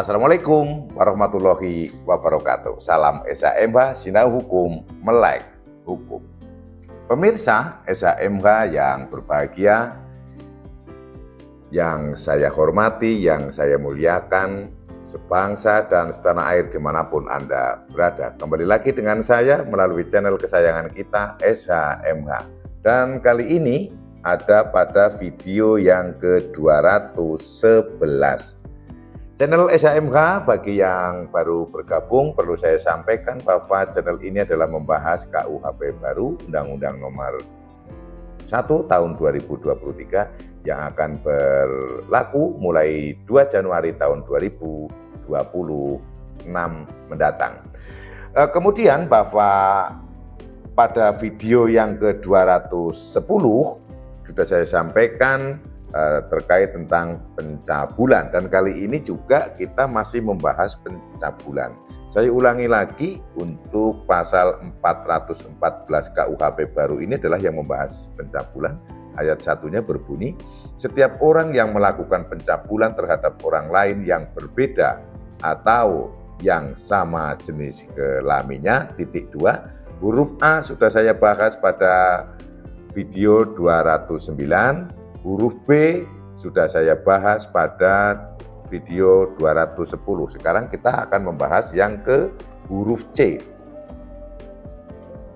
Assalamualaikum warahmatullahi wabarakatuh. Salam SHMH, Sinau Hukum, Melek Hukum. Pemirsa SHMH yang berbahagia, yang saya hormati, yang saya muliakan, sebangsa dan setanah air dimanapun Anda berada. Kembali lagi dengan saya melalui channel kesayangan kita, SHMH. Dan kali ini ada pada video yang ke-211. Channel SHMH, bagi yang baru bergabung, perlu saya sampaikan bahwa channel ini adalah membahas KUHP baru, Undang-Undang Nomor 1 Tahun 2023 yang akan berlaku mulai 2 Januari tahun 2026 mendatang. Kemudian bahwa pada video yang ke-210 sudah saya sampaikan terkait tentang pencabulan, dan kali ini juga kita masih membahas pencabulan. Saya ulangi lagi, untuk pasal 414 KUHP baru ini adalah yang membahas pencabulan. Ayat 1-nya berbunyi, setiap orang yang melakukan pencabulan terhadap orang lain yang berbeda atau yang sama jenis kelaminnya, titik 2, huruf A sudah saya bahas pada video 209, huruf B sudah saya bahas pada video 210. Sekarang kita akan membahas yang ke huruf C,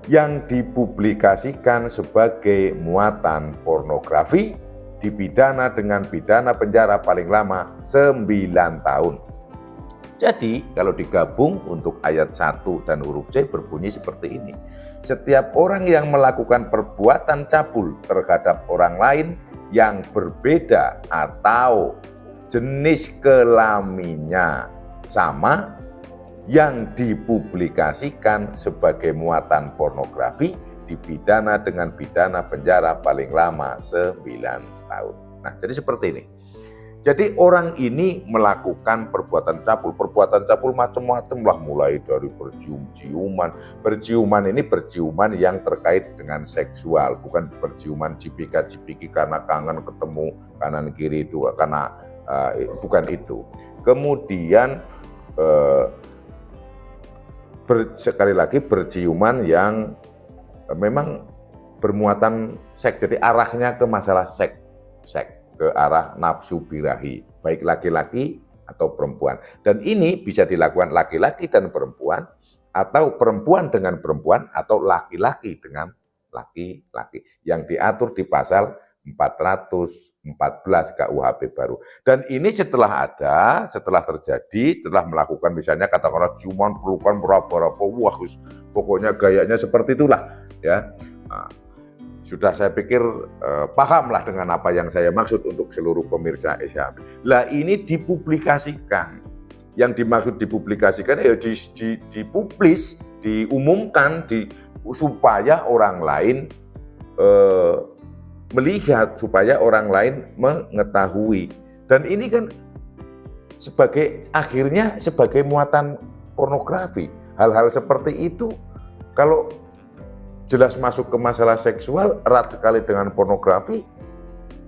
yang dipublikasikan sebagai muatan pornografi dipidana dengan pidana penjara paling lama 9 tahun. Jadi kalau digabung untuk ayat 1 dan huruf C berbunyi seperti ini. Setiap orang yang melakukan perbuatan cabul terhadap orang lain yang berbeda atau jenis kelaminnya sama, yang dipublikasikan sebagai muatan pornografi dipidana dengan pidana penjara paling lama 9 tahun. Nah, jadi seperti ini. Jadi orang ini melakukan perbuatan cabul macam-macam lah, mulai dari berciuman ini berciuman yang terkait dengan seksual, bukan berciuman cipika-cipiki karena kangen ketemu kanan kiri itu, karena bukan itu. Kemudian sekali lagi berciuman yang memang bermuatan seks, jadi arahnya ke masalah seks, ke arah nafsu birahi, baik laki-laki atau perempuan. Dan ini bisa dilakukan laki-laki dan perempuan, atau perempuan dengan perempuan, atau laki-laki dengan laki-laki, yang diatur di pasal 414 KUHP baru. Dan ini setelah terjadi, setelah melakukan misalnya katakanlah ciuman, pelukan, meraba-raba, wah pokoknya gayanya seperti itulah ya. Nah, sudah saya pikir pahamlah dengan apa yang saya maksud untuk seluruh pemirsa SHMH. Lah ini dipublikasikan. Yang dimaksud dipublikasikan ya dipublis, diumumkan, supaya orang lain melihat, supaya orang lain mengetahui. Dan ini kan akhirnya sebagai muatan pornografi. Hal-hal seperti itu kalau jelas masuk ke masalah seksual, erat sekali dengan pornografi,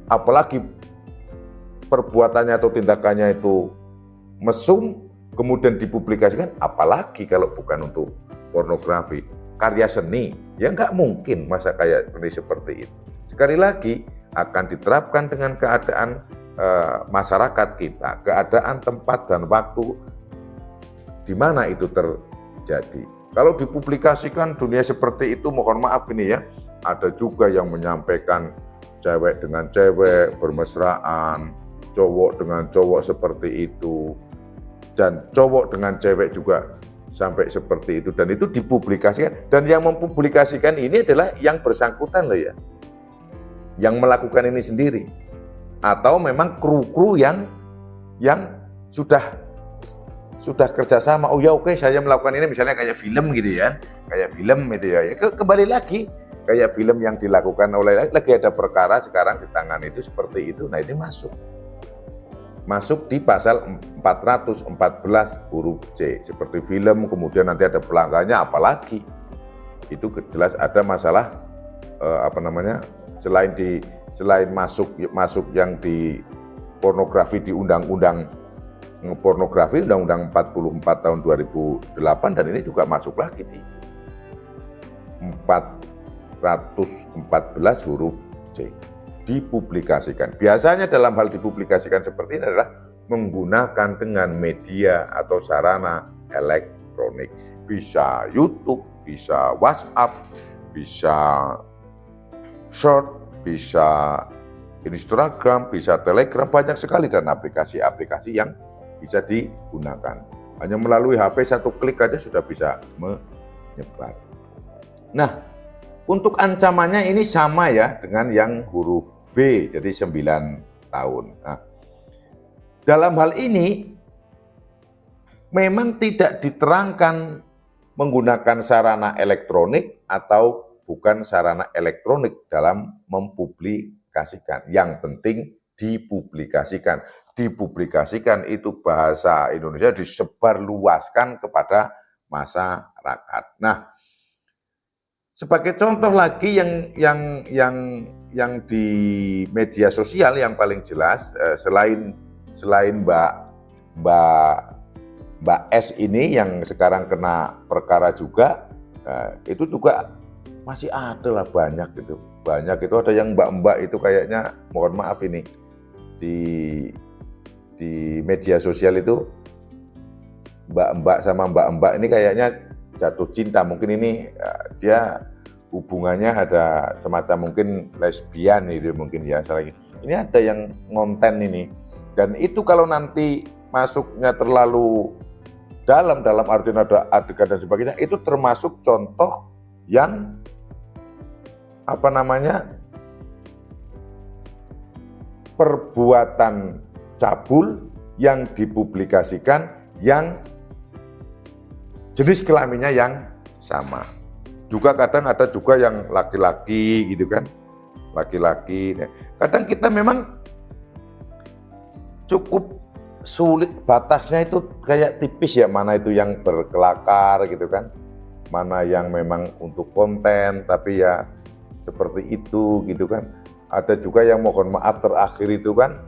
apalagi perbuatannya atau tindakannya itu mesum, kemudian dipublikasikan, apalagi kalau bukan untuk pornografi, karya seni, ya nggak mungkin masa kayak ini seperti itu. Sekali lagi, akan diterapkan dengan keadaan masyarakat kita, keadaan tempat dan waktu di mana itu terjadi. Kalau dipublikasikan dunia seperti itu, mohon maaf ini ya, ada juga yang menyampaikan cewek dengan cewek bermesraan, cowok dengan cowok seperti itu, dan cowok dengan cewek juga sampai seperti itu, dan itu dipublikasikan. Dan yang mempublikasikan ini adalah yang bersangkutan loh ya, yang melakukan ini sendiri, atau memang kru-kru yang sudah kerjasama. Oh ya oke, saya melakukan ini misalnya kayak film gitu ya, kayak film itu ya. Kembali lagi kayak film yang dilakukan oleh, lagi ada perkara sekarang di tangan itu seperti itu. Nah ini masuk di pasal 414 huruf C seperti film, kemudian nanti ada pelanggannya, apalagi itu jelas ada masalah selain masuk yang di pornografi di undang-undang pornografi Undang-Undang 44 tahun 2008 dan ini juga masuk lagi di 414 huruf C. Dipublikasikan. Biasanya dalam hal dipublikasikan seperti ini adalah menggunakan dengan media atau sarana elektronik. Bisa YouTube, bisa WhatsApp, bisa Short, bisa Instagram, bisa Telegram, banyak sekali dan aplikasi-aplikasi yang bisa digunakan. Hanya melalui HP satu klik aja sudah bisa menyebar. Nah, untuk ancamannya ini sama ya dengan yang huruf B, jadi 9 tahun. Nah, dalam hal ini memang tidak diterangkan menggunakan sarana elektronik atau bukan sarana elektronik dalam mempublikasikan. Yang penting dipublikasikan. Dipublikasikan itu bahasa Indonesia disebarluaskan kepada masyarakat. Nah, sebagai contoh lagi yang di media sosial yang paling jelas selain Mbak S ini yang sekarang kena perkara juga, itu juga masih ada lah banyak gitu. Banyak itu ada yang mbak-mbak itu kayaknya, mohon maaf ini, di media sosial itu mbak-mbak sama mbak-mbak ini kayaknya jatuh cinta. Mungkin ini dia hubungannya ada semacam mungkin lesbian itu mungkin ya. Ini ada yang ngonten ini. Dan itu kalau nanti masuknya terlalu dalam artian ada adegan dan sebagainya, itu termasuk contoh yang perbuatan cabul yang dipublikasikan yang jenis kelaminnya yang sama. Juga kadang ada juga yang laki-laki gitu kan, laki-laki. Kadang kita memang cukup sulit, batasnya itu kayak tipis ya, mana itu yang berkelakar gitu kan, mana yang memang untuk konten tapi ya seperti itu gitu kan. Ada juga yang mohon maaf terakhir itu kan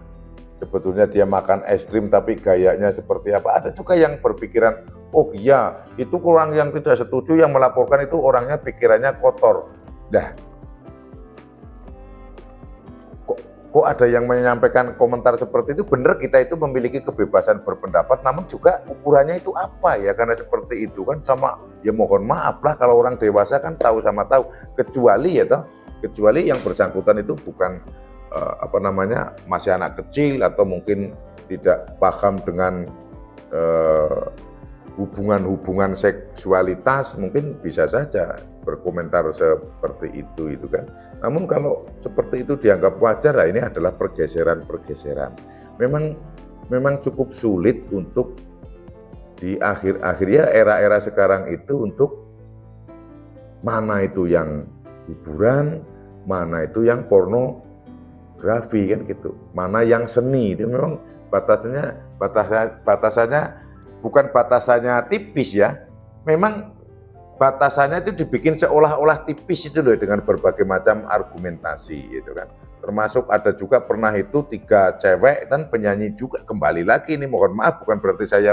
sebetulnya dia makan es krim tapi gayanya seperti apa. Ada juga yang berpikiran, oh iya itu orang yang tidak setuju yang melaporkan itu orangnya pikirannya kotor. Dah, kok ada yang menyampaikan komentar seperti itu. Benar, kita itu memiliki kebebasan berpendapat, namun juga ukurannya itu apa ya, karena seperti itu kan sama, ya mohon maaf lah kalau orang dewasa kan tahu sama tahu, kecuali yang bersangkutan itu bukan masih anak kecil atau mungkin tidak paham dengan hubungan seksualitas, mungkin bisa saja berkomentar seperti itu kan. Namun kalau seperti itu dianggap wajar, lah ini adalah pergeseran. Memang cukup sulit untuk di akhir-akhir ya era-era sekarang itu untuk mana itu yang hiburan, mana itu yang pornografi kan gitu, mana yang seni. Itu memang batasannya bukan batasannya tipis ya, memang batasannya itu dibikin seolah-olah tipis itu loh, dengan berbagai macam argumentasi gitu kan. Termasuk ada juga pernah itu 3 cewek dan penyanyi juga, kembali lagi ini mohon maaf bukan berarti saya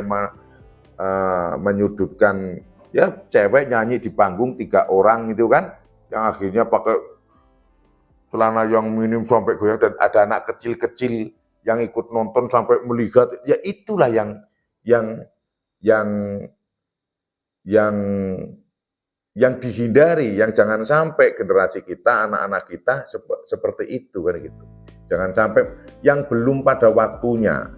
menyudutkan ya, cewek nyanyi di panggung 3 orang gitu kan, yang akhirnya pakai celana yang minim sampai goyang dan ada anak kecil-kecil yang ikut nonton sampai melihat. Ya itulah yang dihindari, yang jangan sampai generasi kita, anak-anak kita seperti itu kan gitu. Jangan sampai yang belum pada waktunya.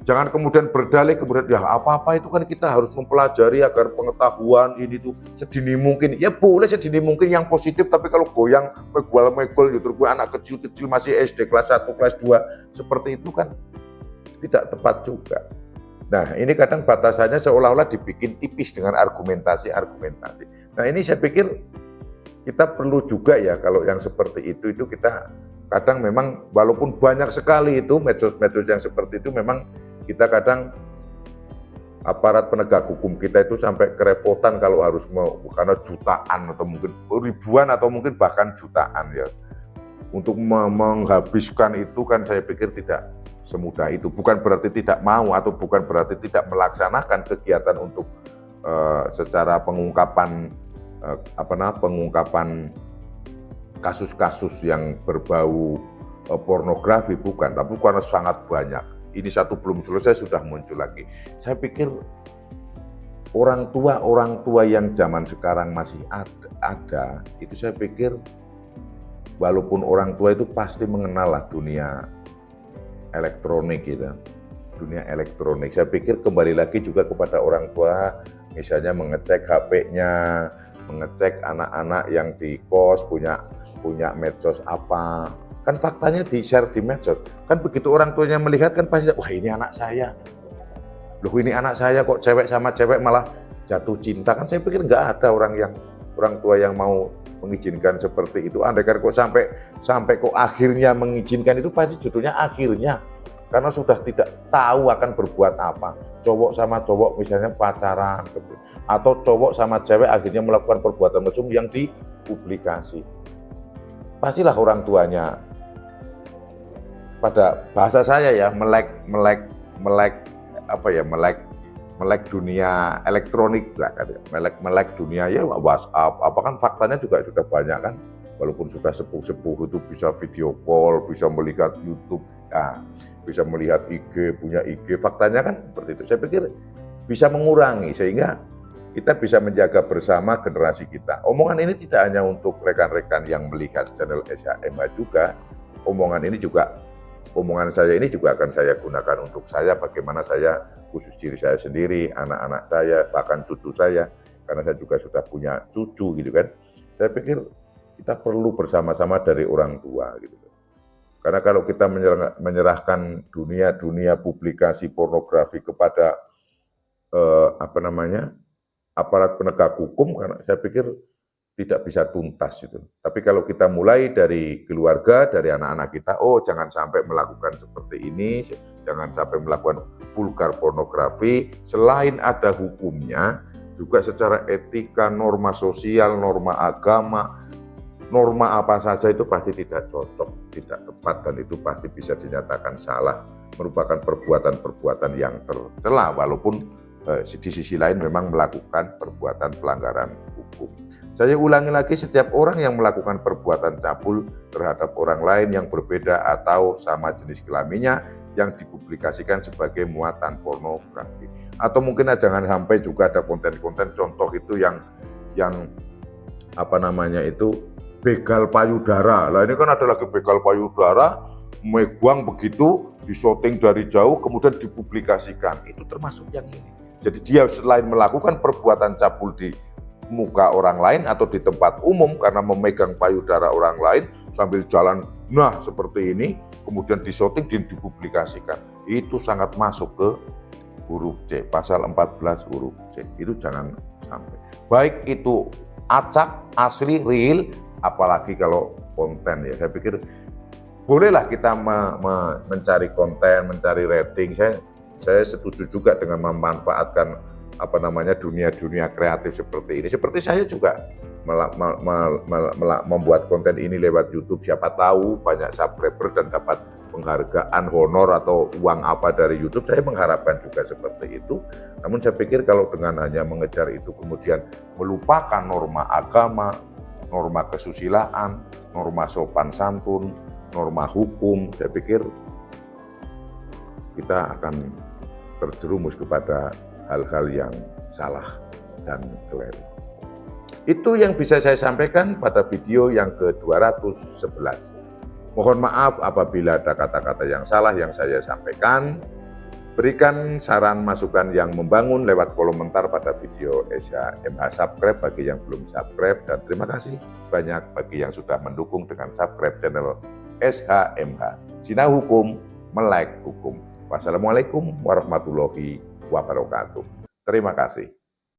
Jangan kemudian berdalih ya apa-apa itu kan kita harus mempelajari agar pengetahuan ini tuh sedini mungkin. Ya boleh sedini mungkin yang positif, tapi kalau goyang megol gitu, anak kecil-kecil masih SD kelas 1, kelas 2 seperti itu kan tidak tepat juga. Nah, ini kadang batasannya seolah-olah dibikin tipis dengan argumentasi. Nah, ini saya pikir kita perlu juga ya, kalau yang seperti itu kita kadang memang walaupun banyak sekali itu medsos-medsos yang seperti itu, memang kita kadang aparat penegak hukum kita itu sampai kerepotan kalau harus karena jutaan atau mungkin ribuan atau mungkin bahkan jutaan ya untuk menghabiskan itu kan, saya pikir semudah itu. Bukan berarti tidak mau atau bukan berarti tidak melaksanakan kegiatan untuk secara pengungkapan pengungkapan kasus-kasus yang berbau pornografi, bukan, tapi karena sangat banyak. Ini satu belum selesai sudah muncul lagi. Saya pikir orang tua yang zaman sekarang masih ada, itu saya pikir walaupun orang tua itu pasti mengenal lah dunia elektronik gitu. Dunia elektronik. Saya pikir kembali lagi juga kepada orang tua, misalnya mengecek HP-nya, mengecek anak-anak yang di kos punya medsos apa. Kan faktanya di-share di medsos. Kan begitu orang tuanya melihat kan pasti, wah ini anak saya. Loh ini anak saya kok cewek sama cewek malah jatuh cinta. Kan saya pikir nggak ada orang tua yang mau mengizinkan seperti itu. Andai kan kok sampai kok akhirnya mengizinkan itu pasti judulnya akhirnya. Karena sudah tidak tahu akan berbuat apa. Cowok sama cowok misalnya pacaran. Atau cowok sama cewek akhirnya melakukan perbuatan mesum yang dipublikasi. Pastilah orang tuanya, pada bahasa saya ya, melek dunia elektronik lah kan, melek dunia ya WhatsApp, apa kan faktanya juga sudah banyak kan, walaupun sudah sepuh itu bisa video call, bisa melihat YouTube, ya, bisa melihat IG, punya IG, faktanya kan seperti itu. Saya pikir bisa mengurangi sehingga kita bisa menjaga bersama generasi kita. Omongan ini tidak hanya untuk rekan-rekan yang melihat channel SHMH juga, omongan saya ini juga akan saya gunakan untuk saya, bagaimana saya khusus diri saya sendiri, anak-anak saya, bahkan cucu saya, karena saya juga sudah punya cucu gitu kan. Saya pikir kita perlu bersama-sama dari orang tua gitu. Karena kalau kita menyerahkan dunia publikasi pornografi kepada aparat penegak hukum, karena saya pikir tidak bisa tuntas itu. Tapi kalau kita mulai dari keluarga, dari anak-anak kita, oh jangan sampai melakukan seperti ini, jangan sampai melakukan vulgar pornografi, selain ada hukumnya, juga secara etika, norma sosial, norma agama, norma apa saja itu pasti tidak cocok, tidak tepat, dan itu pasti bisa dinyatakan salah, merupakan perbuatan-perbuatan yang tercela, walaupun di sisi lain memang melakukan perbuatan pelanggaran hukum. Saya ulangi lagi, setiap orang yang melakukan perbuatan cabul terhadap orang lain yang berbeda atau sama jenis kelaminnya yang dipublikasikan sebagai muatan pornografi. Atau mungkin jangan sampai juga ada konten-konten contoh itu yang begal payudara. Lah ini kan ada lagi begal payudara, megang begitu, disyuting dari jauh, kemudian dipublikasikan. Itu termasuk yang ini. Jadi dia selain melakukan perbuatan cabul di muka orang lain atau di tempat umum karena memegang payudara orang lain sambil jalan, nah seperti ini, kemudian disyuting dan dipublikasikan. Itu sangat masuk ke huruf C, pasal 14 huruf C. Itu jangan sampai. Baik itu acak, asli, real, apalagi kalau konten ya. Saya pikir bolehlah kita mencari konten, mencari rating. Saya setuju juga dengan memanfaatkan dunia kreatif seperti ini. Seperti saya juga membuat konten ini lewat YouTube. Siapa tahu banyak subscriber dan dapat penghargaan, honor atau uang apa dari YouTube. Saya mengharapkan juga seperti itu. Namun saya pikir kalau dengan hanya mengejar itu kemudian melupakan norma agama, norma kesusilaan, norma sopan santun, norma hukum, saya pikir kita akan terjerumus kepada hal-hal yang salah dan keliru. Itu yang bisa saya sampaikan pada video yang ke-211. Mohon maaf apabila ada kata-kata yang salah yang saya sampaikan. Berikan saran masukan yang membangun lewat kolom komentar pada video SHMH. Subscribe bagi yang belum subscribe, dan terima kasih banyak bagi yang sudah mendukung dengan subscribe channel SHMH. Sinau hukum, melek hukum. Wassalamualaikum warahmatullahi wabarakatuh. Terima kasih.